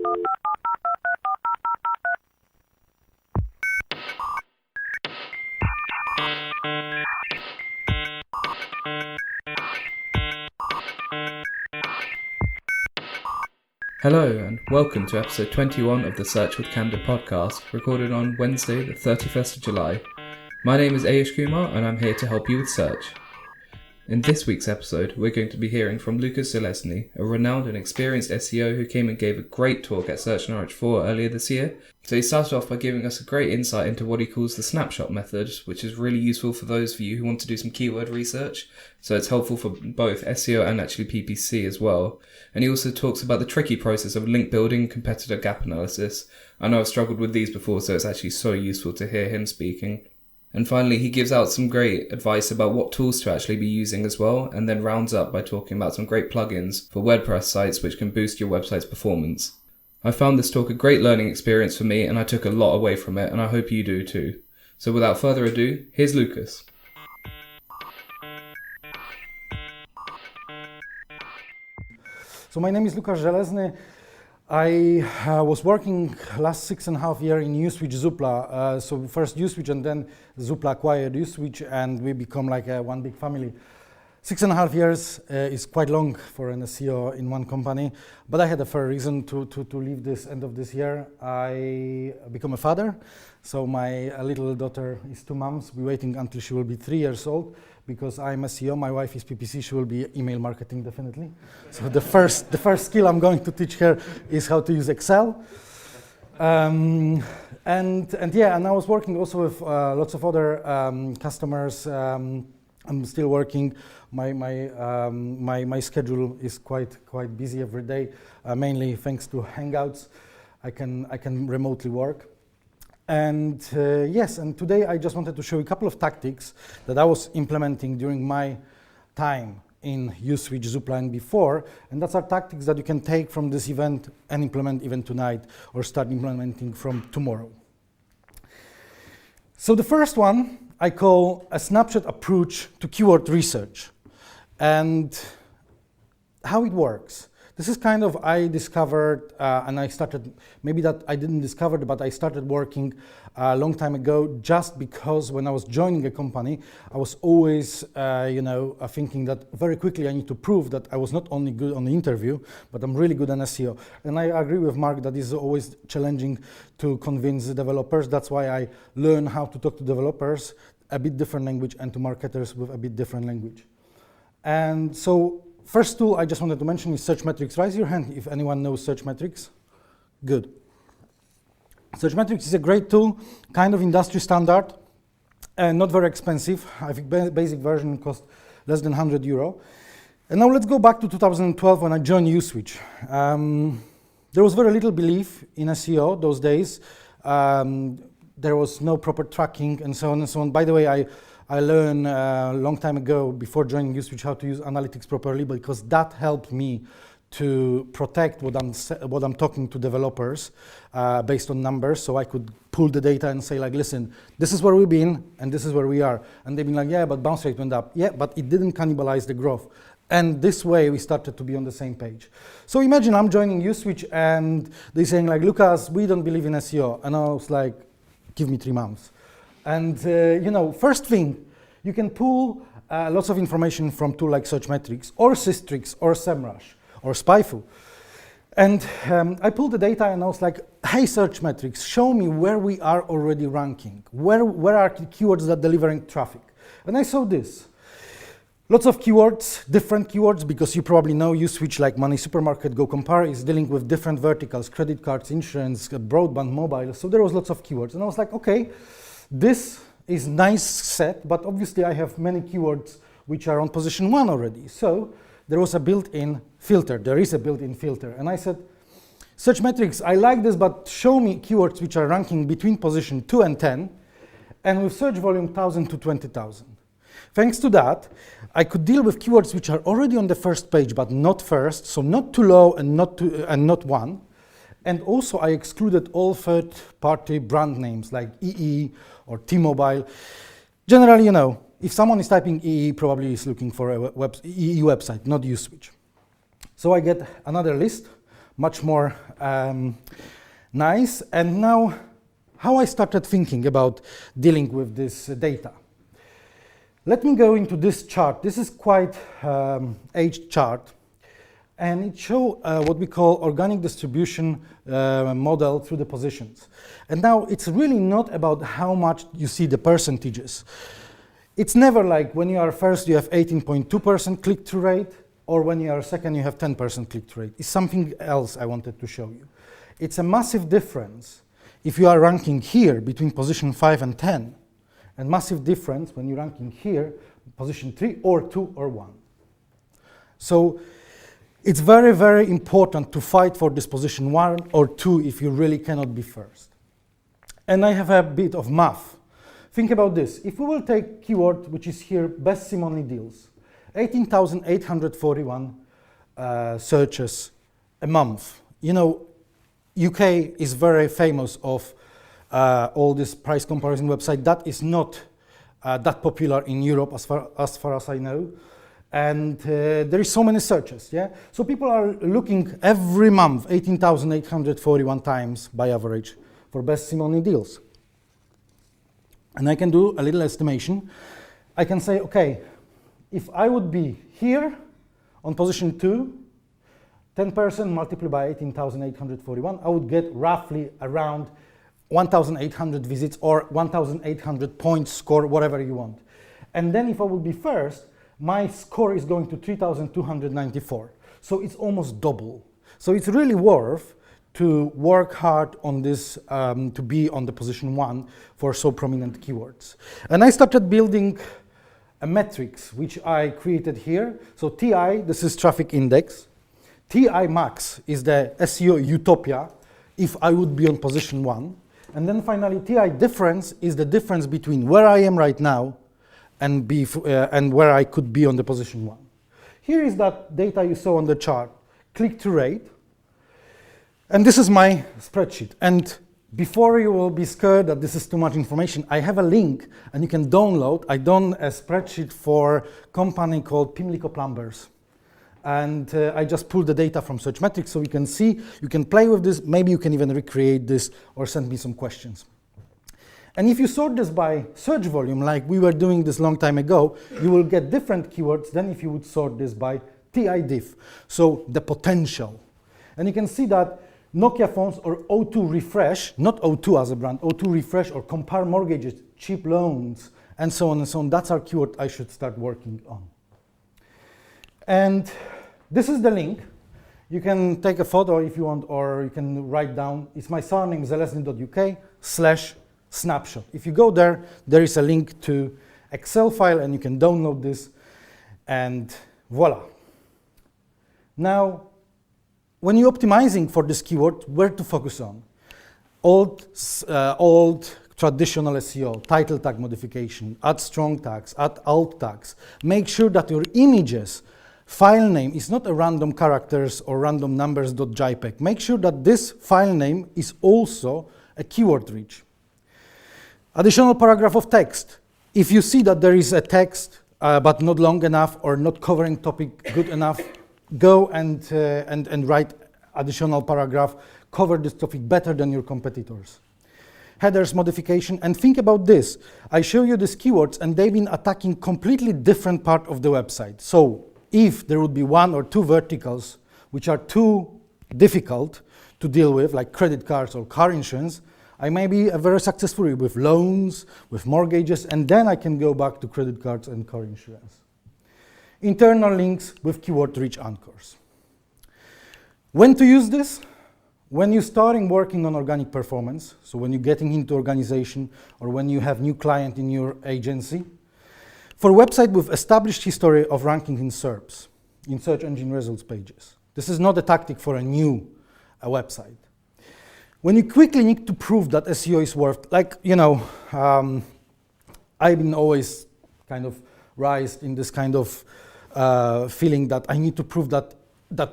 Hello and welcome to episode 21 of the Search with Candour podcast, recorded on Wednesday the 31st of July. My name is Ayush Kumar and I'm here to help you with search. In this week's episode, we're going to be hearing from Lukasz Zelezny, a renowned and experienced SEO who came and gave a great talk at Search Norwich 4 earlier this year. So he started off by giving us a great insight into what he calls the Snapshot Method, which is really useful for those of you who want to do some keyword research. So it's helpful for both SEO and actually PPC as well. And he also talks about the tricky process of link building, competitor gap analysis. I know I've struggled with these before, so it's actually so useful to hear him speaking. And finally, he gives out some great advice about what tools to actually be using as well, and then rounds up by talking about some great plugins for WordPress sites which can boost your website's performance. I found this talk a great learning experience for me, and I took a lot away from it, and I hope you do too. So without further ado, here's Lukasz. So my name is Lukasz Zelezny. I was working last 6.5 years in Uswitch Zoopla. So first Uswitch and then Zoopla acquired Uswitch and we become like one big family. 6.5 years is quite long for an SEO in one company, but I had a fair reason to leave this end of this year. I become a father, so my little daughter is 2 months. We're waiting until she will be 3 years old because I'm SEO, my wife is PPC, she will be email marketing definitely. So the first skill I'm going to teach her is how to use Excel. And I was working also with lots of other customers. I'm still working. My schedule is quite busy every day, mainly thanks to Hangouts. I can remotely work. And and today I just wanted to show you a couple of tactics that I was implementing during my time in Uswitch, Zoopla and before, and that's our tactics that you can take from this event and implement even tonight or start implementing from tomorrow. So the first one I call a snapshot approach to keyword research. And how it works. This is kind of I discovered and I started, maybe that I didn't discover it, but I started working a long time ago just because when I was joining a company, I was always thinking that very quickly I need to prove that I was not only good on the interview, but I'm really good on SEO. And I agree with Mark that it's always challenging to convince the developers. That's why I learn how to talk to developers a bit different language and to marketers with a bit different language. And so first tool I just wanted to mention is Search Metrics. Raise your hand if anyone knows Search Metrics. Good. Search Metrics is a great tool, kind of industry standard, and not very expensive. I think basic version cost less than €100. And now let's go back to 2012 when I joined Uswitch. There was very little belief in SEO those days. There was no proper tracking and so on and so on. By the way, I learned a long time ago before joining Uswitch how to use analytics properly because that helped me to protect what I'm talking to developers based on numbers, so I could pull the data and say like, listen, this is where we've been and this is where we are. And they've been like, yeah, but bounce rate went up. Yeah, but it didn't cannibalize the growth. And this way we started to be on the same page. So imagine I'm joining Uswitch and they're saying like, Lukasz, we don't believe in SEO. And I was like, give me 3 months. And first thing, you can pull lots of information from tools like Search Metrics or Systrix or SEMrush or SpyFu. And I pulled the data and I was like, hey, Search Metrics, show me where we are already ranking. Where are the keywords that are delivering traffic? And I saw this. Lots of keywords, different keywords, because you probably know Uswitch like Money Supermarket, Go Compare is dealing with different verticals, credit cards, insurance, broadband, mobile. So there was lots of keywords. And I was like, okay, this is nice set, but obviously I have many keywords which are on position 1 already. So there was a built-in filter. There is a built-in filter. And I said, Search Metrics, I like this, but show me keywords which are ranking between position 2 and 10, and with search volume 1,000 to 20,000. Thanks to that, I could deal with keywords which are already on the first page, but not first, so not too low and not 1. And also I excluded all third-party brand names like EE or T-Mobile. Generally, if someone is typing EE, probably is looking for a EE website, not Uswitch. So I get another list, much more nice. And now, how I started thinking about dealing with this data. Let me go into this chart. This is quite aged chart, and it shows what we call organic distribution model through the positions. And now it's really not about how much you see the percentages. It's never like when you are first you have 18.2% click-through rate, or when you are second you have 10% click-through rate. It's something else I wanted to show you. It's a massive difference if you are ranking here between position 5 and 10, and massive difference when you're ranking here, position 3 or 2 or 1. So it's very, very important to fight for this position 1 or 2 if you really cannot be first. And I have a bit of math. Think about this. If we will take keyword, which is here, best SIM-only deals, 18,841 searches a month. You know, UK is very famous of all this price comparison website. That is not that popular in Europe as far as I know. And there is so many searches, yeah? So people are looking every month 18,841 times by average for best SIM-only deals. And I can do a little estimation. I can say, okay, if I would be here on position 2, 10% multiplied by 18,841, I would get roughly around 1,800 visits or 1,800 points score, whatever you want. And then if I would be first, my score is going to 3,294. So it's almost double. So it's really worth to work hard on this, to be on the position 1 for so prominent keywords. And I started building a matrix, which I created here. So TI, this is traffic index. TI max is the SEO utopia if I would be on position 1. And then finally, TI difference is the difference between where I am right now and where I could be on the position 1. Here is that data you saw on the chart, click-through rate. And this is my spreadsheet. And before you will be scared that this is too much information, I have a link and you can download. I done a spreadsheet for a company called Pimlico Plumbers. And I just pulled the data from Search Metrics so you can see, you can play with this, maybe you can even recreate this or send me some questions. And if you sort this by search volume, like we were doing this long time ago, you will get different keywords than if you would sort this by TI diff, so the potential. And you can see that Nokia phones or O2 refresh, not O2 as a brand, O2 refresh or compare mortgages, cheap loans, and so on and so on, that's our keyword I should start working on. And this is the link. You can take a photo if you want, or you can write down. It's my surname, zelezny.uk/snapshot. If you go there, there is a link to Excel file, and you can download this, and voila. Now, when you're optimizing for this keyword, where to focus on? Old traditional SEO, title tag modification, add strong tags, add alt tags. Make sure that your images file name is not a random characters or random numbers.jpg. Make sure that this file name is also a keyword rich. Additional paragraph of text. If you see that there is a text but not long enough or not covering topic good enough, go and write additional paragraph, cover this topic better than your competitors. Headers modification, and think about this. I show you these keywords and they've been attacking completely different part of the website. So if there would be 1 or 2 verticals which are too difficult to deal with, like credit cards or car insurance, I may be very successful with loans, with mortgages, and then I can go back to credit cards and car insurance. Internal links with keyword-rich anchors. When to use this? When you're starting working on organic performance, so when you're getting into organization or when you have new client in your agency. For a website with established history of ranking in SERPs, in search engine results pages. This is not a tactic for a new website. When you quickly need to prove that SEO is worth, like, you know, I've been always kind of raised in this kind of feeling that I need to prove that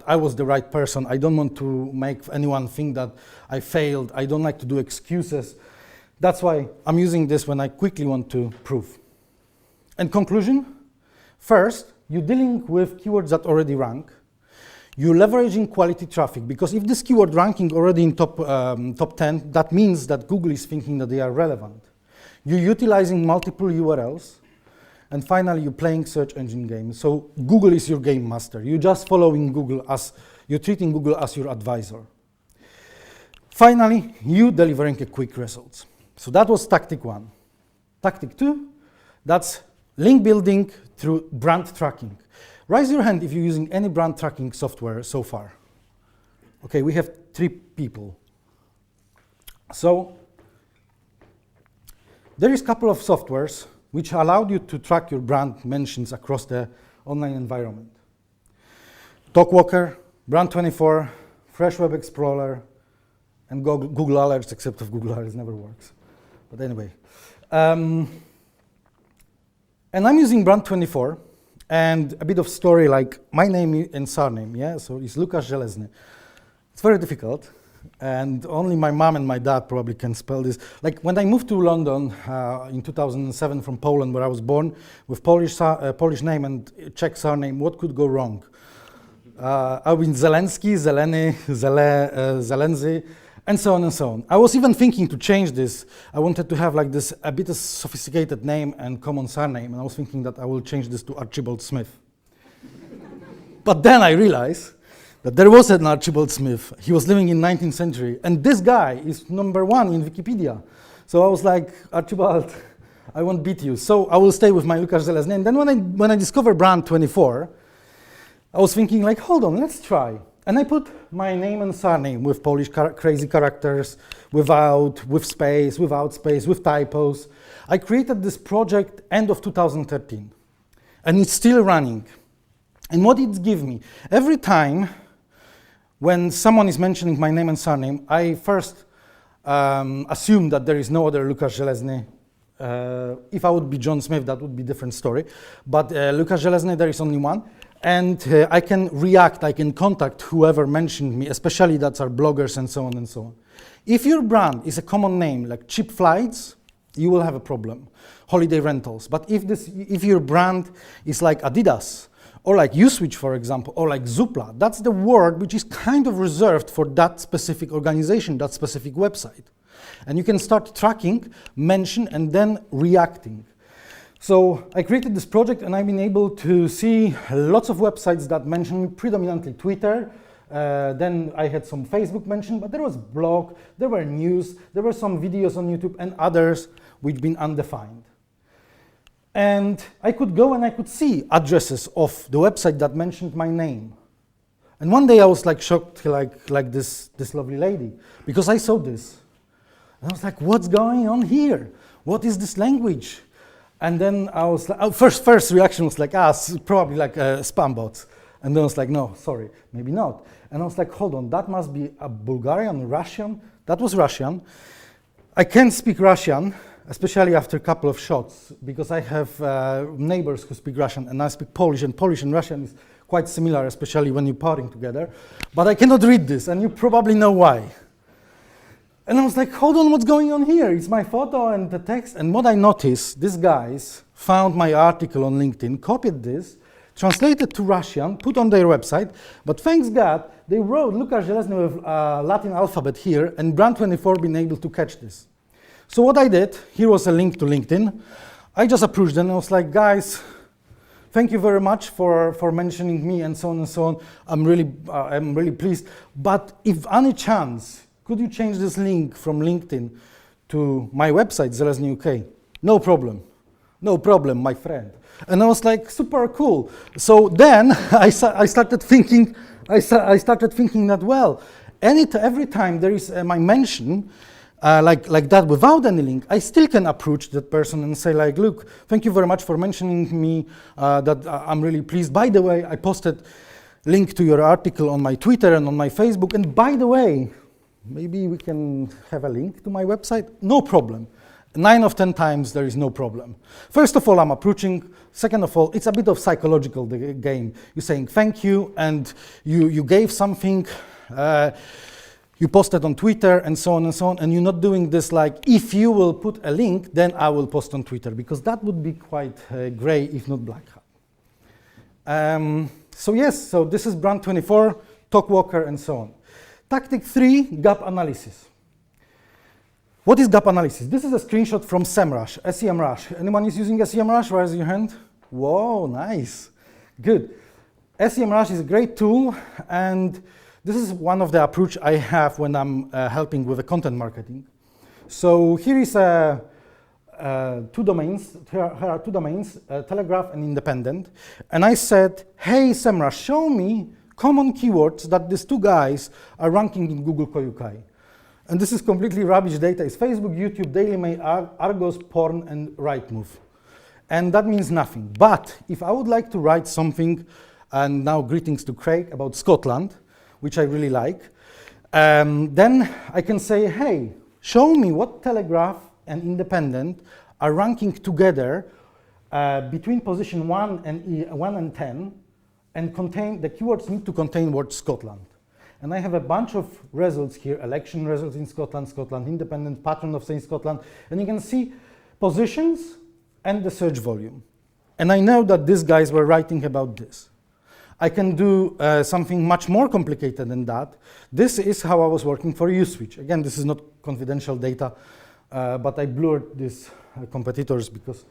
I was the right person. I don't want to make anyone think that I failed. I don't like to do excuses. That's why I'm using this when I quickly want to prove. And conclusion, first, you're dealing with keywords that already rank. You're leveraging quality traffic, because if this keyword ranking already in top 10, that means that Google is thinking that they are relevant. You're utilizing multiple URLs. And finally, you're playing search engine games. So Google is your game master. You're just following Google you're treating Google as your advisor. Finally, you delivering a quick results. So that was tactic 1. Tactic 2, that's link building through brand tracking. Raise your hand if you're using any brand tracking software so far. Okay, we have 3 people. So there is a couple of softwares which allowed you to track your brand mentions across the online environment. Talkwalker, Brand24, Fresh Web Explorer, and Google Alerts, except if Google Alerts never works. But anyway. And I'm using Brand24, and a bit of story like my name and surname, yeah? So it's Lukasz Zelezny. It's very difficult. And only my mom and my dad probably can spell this. Like when I moved to London in 2007 from Poland, where I was born, with Polish name and Czech surname, what could go wrong? I've been Zelensky, Zeleny, Zelensky, and so on and so on. I was even thinking to change this. I wanted to have like this a bit of sophisticated name and common surname, and I was thinking that I will change this to Archibald Smith. But then I realized that there was an Archibald Smith. He was living in 19th century, and this guy is #1 in Wikipedia. So I was like, Archibald, I won't beat you. So I will stay with my Lukasz Zelezny. And then when I discovered Brand24, I was thinking like, hold on, let's try. And I put my name and surname with Polish crazy characters, with space, without space, with typos. I created this project end of 2013, and it's still running. And what it gives me, every time when someone is mentioning my name and surname, I first assume that there is no other Lukasz Zelezny. If I would be John Smith, that would be a different story. But Lukasz Zelezny, there is only one. And I can react, I can contact whoever mentioned me, especially that are bloggers and so on and so on. If your brand is a common name, like cheap flights, you will have a problem. Holiday rentals. But if your brand is like Adidas, or like Uswitch, for example, or like Zoopla, that's the word which is kind of reserved for that specific organization, that specific website. And you can start tracking, mention, and then reacting. So I created this project, and I've been able to see lots of websites that mention predominantly Twitter. Then I had some Facebook mention, but there was blog, there were news, there were some videos on YouTube, and others which been undefined. And I could go and I could see addresses of the website that mentioned my name. And one day I was like shocked, like this lovely lady, because I saw this. And I was like, what's going on here? What is this language? And then I was like, first reaction was like, probably like spam bots. And then I was like, no, sorry, maybe not. And I was like, hold on, that must be a Bulgarian, Russian. That was Russian. I can't speak Russian, especially after a couple of shots, because I have neighbors who speak Russian, and I speak Polish and Russian is quite similar, especially when you're partying together. But I cannot read this, and you probably know why. And I was like, hold on, what's going on here? It's my photo and the text. And what I noticed, these guys found my article on LinkedIn, copied this, translated to Russian, put on their website, but thanks God, they wrote Lukasz Zelezny with Latin alphabet here, and Brand24 been able to catch this. So what I did, here was a link to LinkedIn. I just approached them, and I was like, guys, thank you very much for mentioning me, and so on and so on. I'm really pleased. But if any chance, could you change this link from LinkedIn to my website, Zelezny UK? No problem. No problem, my friend. And I was like, super cool. So then I started thinking that, well, every time there is my mention, like that without any link, I still can approach that person and say like, look, thank you very much for mentioning me, that I'm really pleased. By the way, I posted link to your article on my Twitter and on my Facebook. And by the way, maybe we can have a link to my website? No problem. 9 of 10 times there is no problem. First of all, I'm approaching. Second of all, it's a bit of psychological game. You're saying thank you, and you gave something, you posted on Twitter, and so on, and you're not doing this like, if you will put a link, then I will post on Twitter, because that would be quite gray, if not black hat. So yes, so this is Brand24. talk walker, and so on. Tactic 3, gap analysis. What is gap analysis? This is a screenshot from SEMrush, SEMrush. Anyone is using SEMrush? Raise your hand. Whoa, nice. Good. SEMrush is a great tool, and this is one of the approach I have when I'm helping with the content marketing. So here is two domains. Here are two domains, Telegraph and Independent. And I said, hey, SEMrush, show me common keywords that these two guys are ranking in Google Koyukai. And this is completely rubbish data. It's Facebook, YouTube, Daily Mail, Argos, porn, and Rightmove. And that means nothing. But if I would like to write something, and now greetings to Craig, about Scotland, which I really like, then I can say, hey, show me what Telegraph and Independent are ranking together between position 1 and 10, and contain, the keywords need to contain word Scotland. And I have a bunch of results here, election results in Scotland, Scotland Independent, patron of saying Scotland, and you can see positions and the search volume. And I know that these guys were writing about this. I can do something much more complicated than that. This is how I was working for USwitch. Again, this is not confidential data, but I blurred these competitors because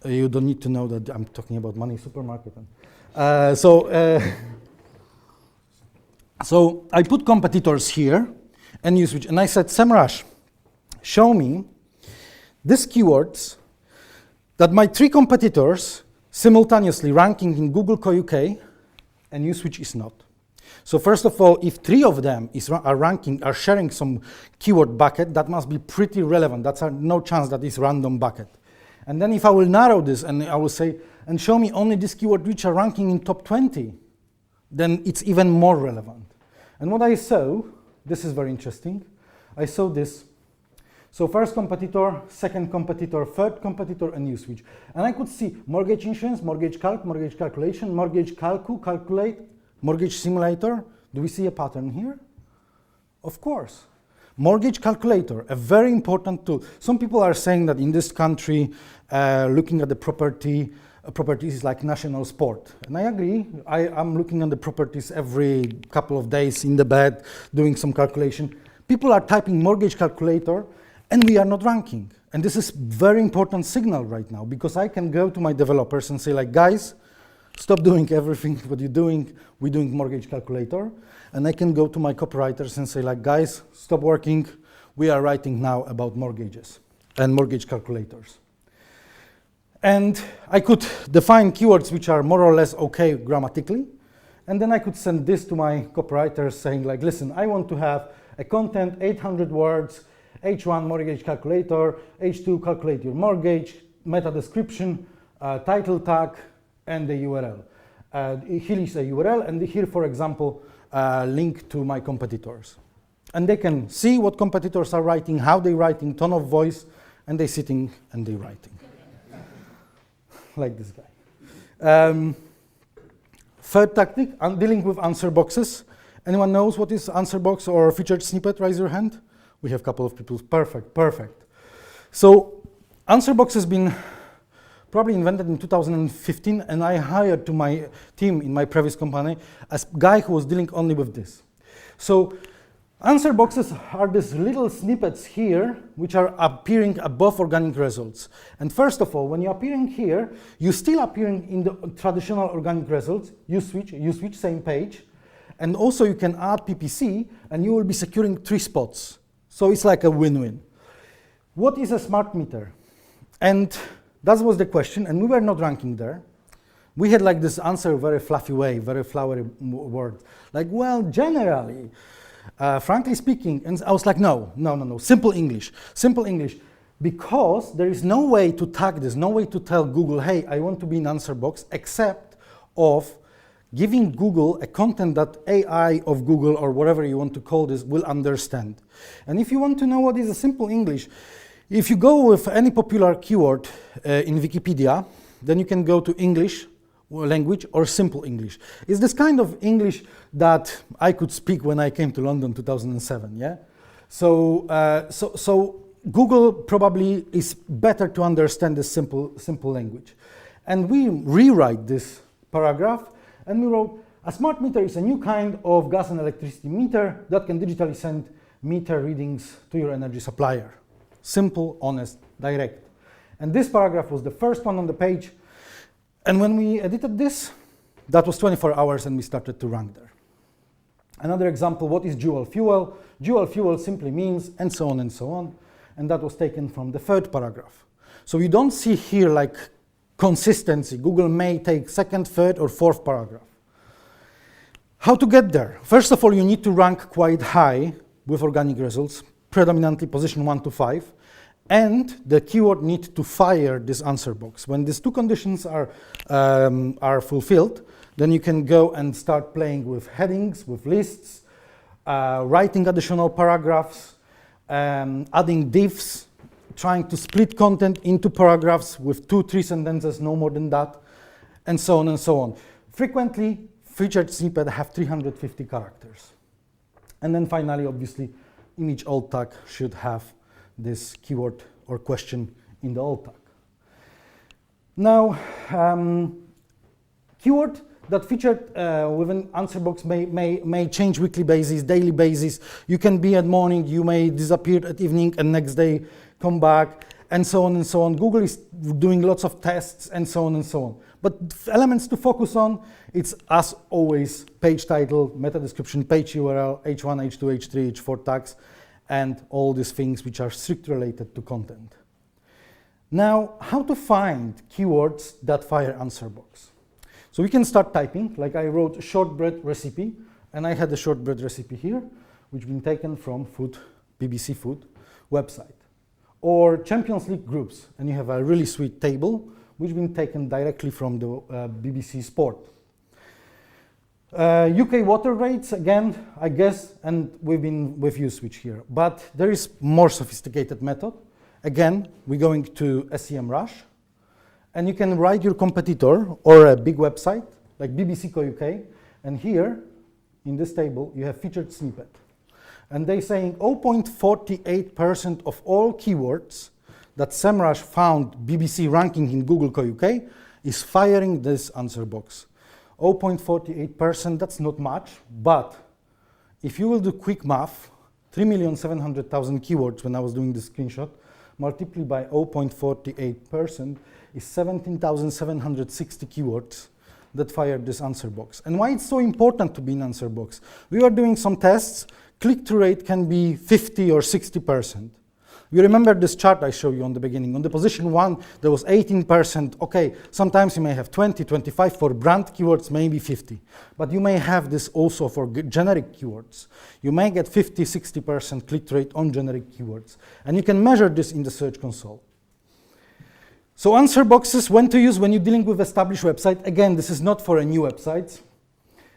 you don't need to know that I'm talking about Money Supermarket. So I put competitors here and USwitch, and I said, SEMrush, show me these keywords that my three competitors simultaneously ranking in Google Koyuk, and USwitch is not. So first of all, if three of them are sharing some keyword bucket, that must be pretty relevant. That's no chance that it's random bucket. And then if I will narrow this and I will say, and show me only this keyword which are ranking in top 20, then it's even more relevant. And what I saw, this is very interesting. I saw this. So first competitor, second competitor, third competitor, and USwitch. And I could see mortgage insurance, mortgage calc, mortgage calculation, mortgage calculate, mortgage simulator. Do we see a pattern here? Of course. Mortgage calculator, a very important tool. Some people are saying that in this country, looking at the properties is like national sport. And I agree. I'm looking at the properties every couple of days in the bed, doing some calculation. People are typing mortgage calculator, and we are not ranking. And this is very important signal right now, because I can go to my developers and say, like, guys, stop doing everything what you're doing. We're doing mortgage calculator. And I can go to my copywriters and say, like, guys, stop working. We are writing now about mortgages and mortgage calculators. And I could define keywords which are more or less okay grammatically. And then I could send this to my copywriters saying, like, listen, I want to have a content, 800 words, H1 mortgage calculator, H2 calculate your mortgage, meta description, title tag, and the URL. Here is a URL, and here, for example, link to my competitors. And they can see what competitors are writing, how they're writing, tone of voice, and they're sitting and they're writing. Like this guy. Third tactic, dealing with answer boxes. Anyone knows what is answer box or featured snippet? Raise your hand. We have a couple of people. Perfect, perfect. So answer box has been probably invented in 2015, and I hired to my team in my previous company a guy who was dealing only with this. So answer boxes are these little snippets here which are appearing above organic results. And first of all, when you're appearing here, you're still appearing in the traditional organic results. You switch, same page. And also you can add PPC, and you will be securing 3 spots. So it's like a win-win. What is a smart meter? And that was the question, and we were not ranking there. We had like this answer, very fluffy way, very flowery word. Like, well, generally, frankly speaking, and I was like, no, simple English, because there is no way to tag this, no way to tell Google, hey, I want to be in answer box, except of giving Google a content that AI of Google, or whatever you want to call this, will understand. And if you want to know what is a simple English, if you go with any popular keyword in Wikipedia, then you can go to English language or simple English. It's this kind of English that I could speak when I came to London 2007, yeah? So Google probably is better to understand this simple language. And we rewrite this paragraph, and we wrote, A smart meter is a new kind of gas and electricity meter that can digitally send meter readings to your energy supplier. Simple, honest, direct. And this paragraph was the first one on the page. And when we edited this, that was 24 hours and we started to rank there. Another example, what is dual fuel? Dual fuel simply means and so on and so on. And that was taken from the third paragraph. So you don't see here like consistency. Google may take second, third, or fourth paragraph. How to get there? First of all, you need to rank quite high with organic results, predominantly position 1 to 5. And the keyword needs to fire this answer box. When these two conditions are fulfilled, then you can go and start playing with headings, with lists, writing additional paragraphs, adding divs, trying to split content into paragraphs with 2-3 sentences, no more than that, and so on and so on. Frequently, featured snippets have 350 characters. And then finally, obviously, image alt tag should have this keyword or question in the alt tag. Now, keyword that featured within answer box may change weekly basis, daily basis. You can be at morning, you may disappear at evening, and next day come back, and so on and so on. Google is doing lots of tests, and so on and so on. But elements to focus on, it's as always, page title, meta description, page URL, H1, H2, H3, H4 tags, and all these things which are strictly related to content. Now, how to find keywords that fire answer box? So we can start typing, like I wrote shortbread recipe, and I had a shortbread recipe here, which been taken from BBC Food website. Or Champions League groups, and you have a really sweet table, which been taken directly from the BBC Sport. UK water rates, again, I guess, and we've been with USwitch here. But there is more sophisticated method. Again, we're going to SEMrush, and you can write your competitor or a big website like BBC Co UK, and here in this table you have featured snippet. And they're saying 0.48% of all keywords that SEMrush found BBC ranking in Google Co UK is firing this answer box. 0.48%, that's not much, but if you will do quick math, 3,700,000 keywords when I was doing this screenshot, multiplied by 0.48% is 17,760 keywords that fired this answer box. And why it's so important to be in answer box? We were doing some tests. Click-through rate can be 50 or 60%. You remember this chart I showed you on the beginning. On the position 1, there was 18%. Okay, sometimes you may have 20, 25 for brand keywords, maybe 50. But you may have this also for generic keywords. You may get 50, 60% click-through rate on generic keywords. And you can measure this in the Search Console. So answer boxes, when to use when you're dealing with established website. Again, this is not for a new website.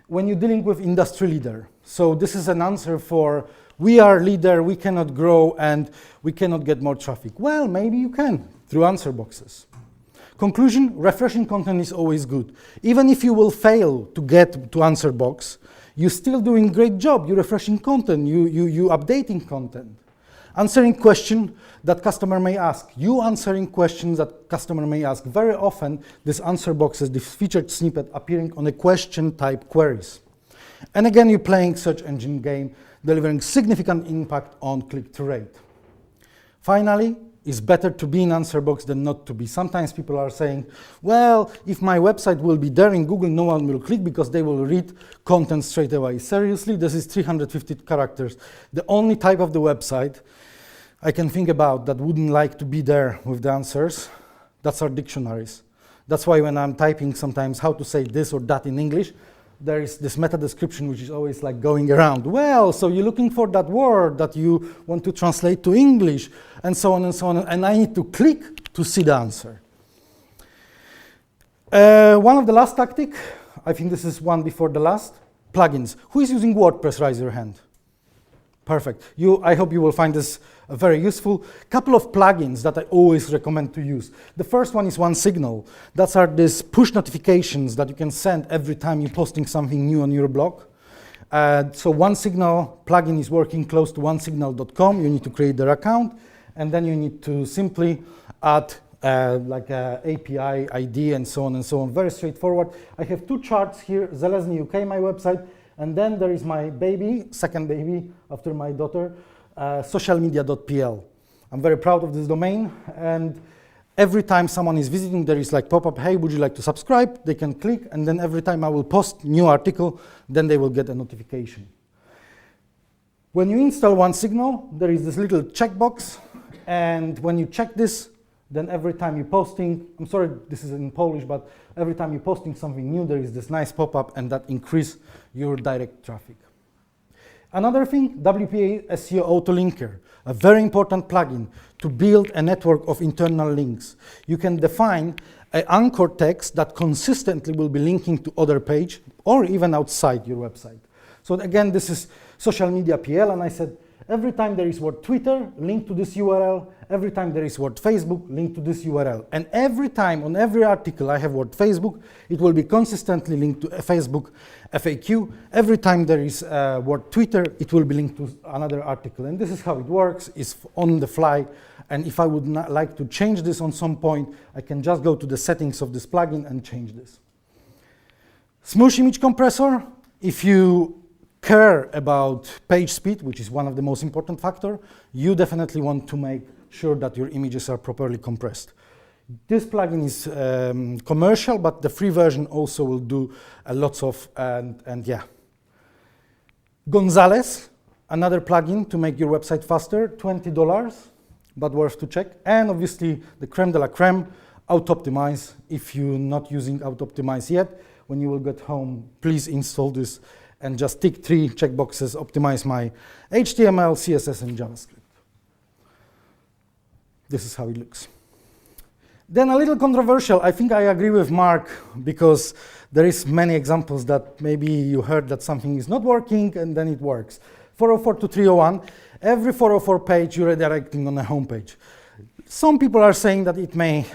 When you're dealing with industry leader. So this is an answer for, we are leader, we cannot grow, and we cannot get more traffic. Well, maybe you can through answer boxes. Conclusion, refreshing content is always good. Even if you will fail to get to answer box, you're still doing great job. You're refreshing content, you updating content. Answering question that customer may ask. You answering questions that customer may ask. Very often, this answer boxes, this featured snippet appearing on a question type queries. And again, you're playing search engine game, delivering significant impact on click-through rate. Finally, it's better to be in answer box than not to be. Sometimes people are saying, well, if my website will be there in Google, no one will click because they will read content straight away. Seriously, this is 350 characters. The only type of the website I can think about that wouldn't like to be there with the answers, that's our dictionaries. That's why when I'm typing sometimes how to say this or that in English, there is this meta description which is always like going around. Well, so you're looking for that word that you want to translate to English, and so on and so on, and I need to click to see the answer. One of the last tactic, I think this is one before the last, plugins. Who is using WordPress? Raise your hand. Perfect. I hope you will find this very useful. Couple of plugins that I always recommend to use. The first one is OneSignal. That's are these push notifications that you can send every time you're posting something new on your blog. So OneSignal plugin is working close to onesignal.com. You need to create their account, and then you need to simply add like a API ID and so on and so on. Very straightforward. I have two charts here, Zelezny UK, my website, and then there is my baby, second baby after my daughter, socialmedia.pl. I'm very proud of this domain, and every time someone is visiting, there is like pop-up, hey, would you like to subscribe? They can click, and then every time I will post new article, then they will get a notification. When you install OneSignal, there is this little checkbox, and when you check this, then every time you're posting, I'm sorry, this is in Polish, but every time you're posting something new, there is this nice pop-up, and that increases your direct traffic. Another thing, WPA SEO Autolinker, a very important plugin to build a network of internal links. You can define an anchor text that consistently will be linking to other page or even outside your website. So again, this is social media PL, and I said, every time there is word Twitter, link to this URL. Every time there is word Facebook, link to this URL. And every time on every article I have word Facebook, it will be consistently linked to a Facebook FAQ. Every time there is word Twitter, it will be linked to another article. And this is how it works, it's on the fly. And if I would not like to change this on some point, I can just go to the settings of this plugin and change this. Smoosh image compressor, if you care about page speed, which is one of the most important factors, you definitely want to make sure that your images are properly compressed. This plugin is commercial, but the free version also will do lots of, and yeah. Gonzalez, another plugin to make your website faster, $20, but worth to check. And obviously the creme de la creme, Auto-Optimize. If you're not using Auto-Optimize yet, when you will get home, please install this and just tick 3 checkboxes, optimize my HTML, CSS, and JavaScript. This is how it looks. Then a little controversial. I think I agree with Mark, because there is many examples that maybe you heard that something is not working and then it works. 404 to 301, every 404 page you're redirecting on a home page. Some people are saying that it may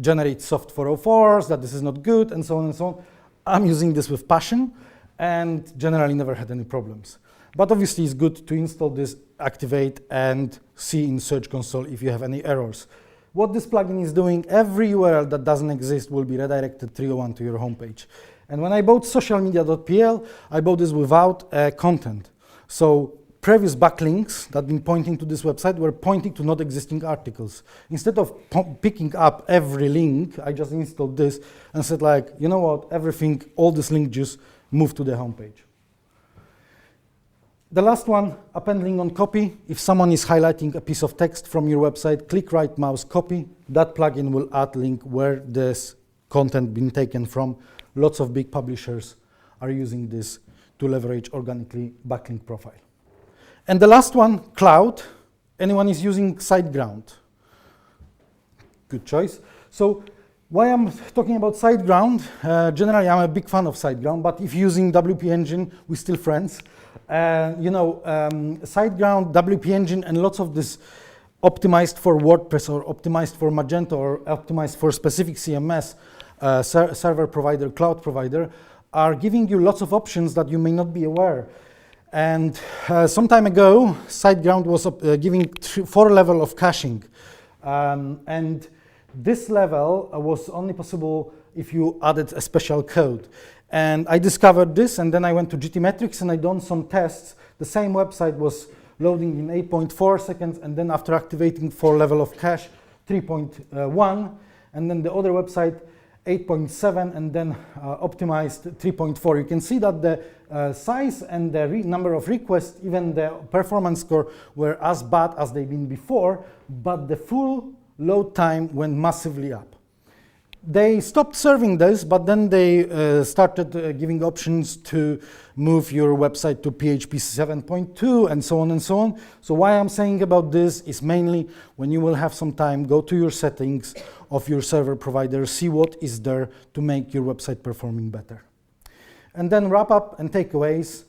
generate soft 404s, that this is not good, and so on and so on. I'm using this with passion, and generally never had any problems. But obviously it's good to install this, activate, and see in Search Console if you have any errors. What this plugin is doing, every URL that doesn't exist will be redirected 301 to your homepage. And when I bought socialmedia.pl, I bought this without content. So previous backlinks that have been pointing to this website were pointing to not existing articles. Instead of picking up every link, I just installed this and said like, you know what, everything, all this link just move to the homepage. The last one, append link on copy. If someone is highlighting a piece of text from your website, click right mouse copy. That plugin will add link where this content been taken from. Lots of big publishers are using this to leverage organically backlink profile. And the last one, cloud. Anyone is using SiteGround? Good choice. So why I'm talking about SiteGround, generally I'm a big fan of SiteGround, but if using WP Engine, we're still friends. SiteGround, WP Engine, and lots of this optimized for WordPress or optimized for Magento or optimized for specific CMS, server provider, cloud provider, are giving you lots of options that you may not be aware. And some time ago, SiteGround was giving 4 levels of caching. And this level was only possible if you added a special code. And I discovered this, and then I went to GTmetrix and I done some tests. The same website was loading in 8.4 seconds, and then after activating 4 level of cache, 3.1, and then the other website, 8.7, and then optimized 3.4. You can see that the size and the number of requests, even the performance score, were as bad as they've been before, but the full load time went massively up. They stopped serving this, but then they started giving options to move your website to PHP 7.2 and so on and so on. So why I'm saying about this is mainly when you will have some time, go to your settings of your server provider, see what is there to make your website performing better. And then wrap up and takeaways.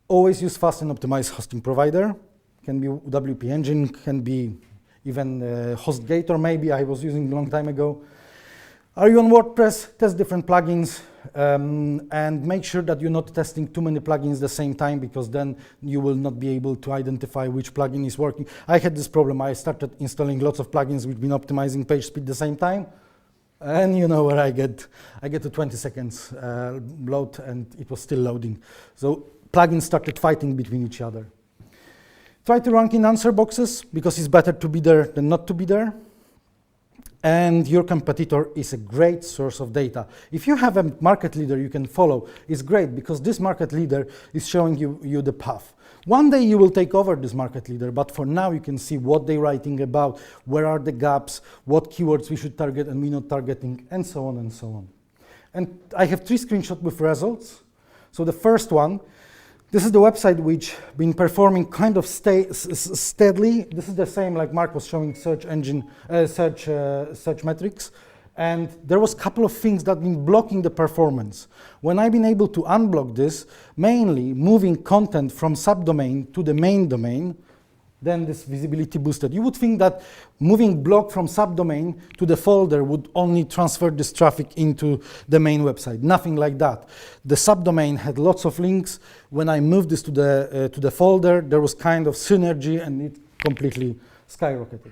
Always use fast and optimized hosting provider. Can be WP Engine, can be even HostGator maybe I was using a long time ago. Are you on WordPress? Test different plugins and make sure that you're not testing too many plugins at the same time, because then you will not be able to identify which plugin is working. I had this problem. I started installing lots of plugins which been optimizing page speed at the same time. And you know where I get to 20 seconds load and it was still loading. So plugins started fighting between each other. Try to rank in answer boxes, because it's better to be there than not to be there. And your competitor is a great source of data. If you have a market leader you can follow, it's great, because this market leader is showing you the path. One day you will take over this market leader, but for now you can see what they're writing about, where are the gaps, what keywords we should target and we're not targeting, and so on and so on. And I have 3 screenshots with results. So the first one, this is the website which been performing kind of steadily. This is the same like Mark was showing search metrics. And there was a couple of things that been blocking the performance. When I've been able to unblock this, mainly moving content from subdomain to the main domain, then this visibility boosted. You would think that moving block from subdomain to the folder would only transfer this traffic into the main website. Nothing like that. The subdomain had lots of links. When I moved this to the folder, there was kind of synergy and it completely skyrocketed.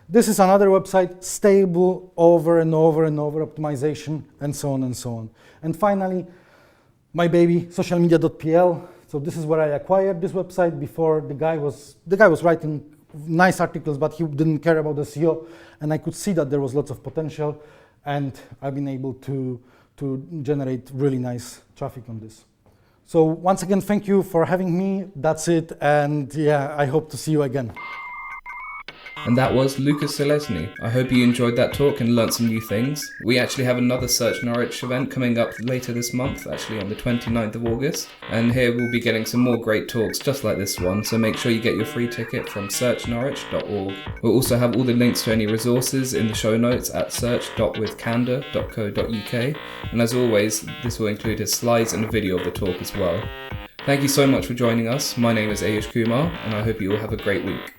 This is another website, stable over and over and over optimization, and so on and so on. And finally, my baby, socialmedia.pl. So this is where I acquired this website. Before the guy was writing nice articles, but he didn't care about the SEO, and I could see that there was lots of potential, and I've been able to generate really nice traffic on this. So once again, thank you for having me. That's it, and yeah, I hope to see you again. And that was Lukasz Zelezny. I hope you enjoyed that talk and learnt some new things. We actually have another Search Norwich event coming up later this month, actually on the 29th of August. And here we'll be getting some more great talks just like this one, so make sure you get your free ticket from searchnorwich.org. We'll also have all the links to any resources in the show notes at search.withcandour.co.uk. And as always, this will include his slides and a video of the talk as well. Thank you so much for joining us. My name is Ayush Kumar, and I hope you all have a great week.